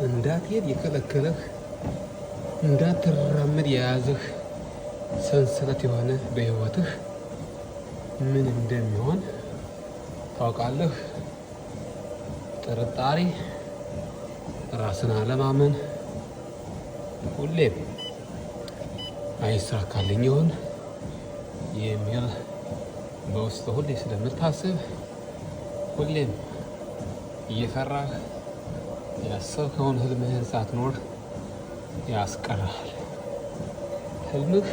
እንዳትሄድ የከለከለህ እንዳትራመድ የያዘህ ሰንሰለት የሆነ በህይወትህ ምን እንደሚሆን ታውቃለህ? ጥርጣሬ፣ ራስን አለማመን፣ ሁሌም አይሳካልኝ ይሆን የሚል በውስጥ ሁሌ ስለምታስብ ሁሌም እየፈራህ ያሰብከውን ህልምህን ሳትኖር ያስቀርሃል። ህልምህ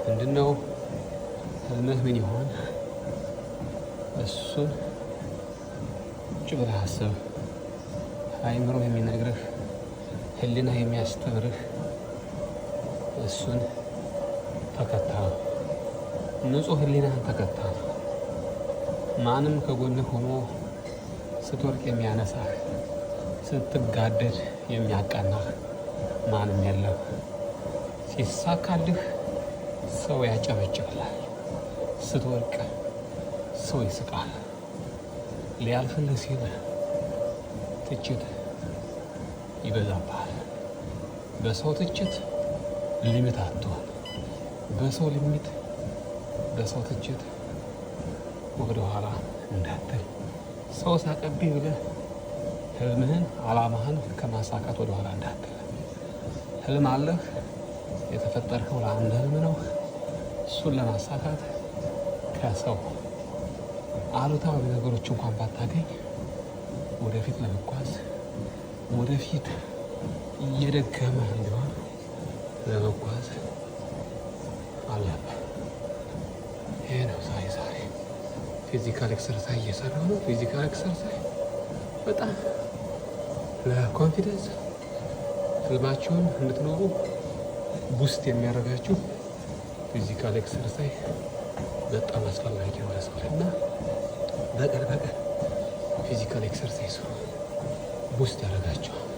ምንድነው? ህልምህ ምን ይሆን? እሱን ቁጭ ብለህ አስብ። አእምሮህ የሚነግርህ፣ ህሊናህ የሚያስተምርህ እሱን ተከተለው። ንጹህ ህሊናህን ተከተል። ማንም ከጎንህ ሆኖ ስትወርቅ የሚያነሳህ፣ ስትጋደድ የሚያቃናህ ማንም የለም። ሲሳካልህ ሰው ያጨበጭብልሃል፣ ስትወርቅ ሰው ይስቃል። ሊያልፍልህ ሲል ትችት ይበዛብሃል። በሰው ትችት ሊሚት አትሆን። በሰው ሊሚት፣ በሰው ትችት ወደ ኋላ እንዳትል። ሰው ሳቀብኝ ብለህ ህልምህን አላማህን ከማሳካት ወደ ኋላ እንዳትል። ህልም አለህ። የተፈጠርከው ለአንድ ህልም ነው። እሱን ለማሳካት ከሰው አሉታዊ ነገሮች እንኳን ባታገኝ ወደፊት ለመጓዝ ወደፊት እየደገመህ እንዲሆን ለመጓዝ አለብህ። ይሄ ነው ዛሬ ፊዚካል ኤክሰርሳይዝ እየሰራሁ ነው። ፊዚካል ኤክሰርሳይዝ በጣም ለኮንፊደንስ ህልማችሁን እንድትኖሩ ቡስት የሚያደርጋችሁ ፊዚካል ኤክሰርሳይዝ በጣም አስፈላጊ የሆነ ሰው እና በቀን ፊዚካል ኤክሰርሳይዝ ቡስት ያደርጋችኋል።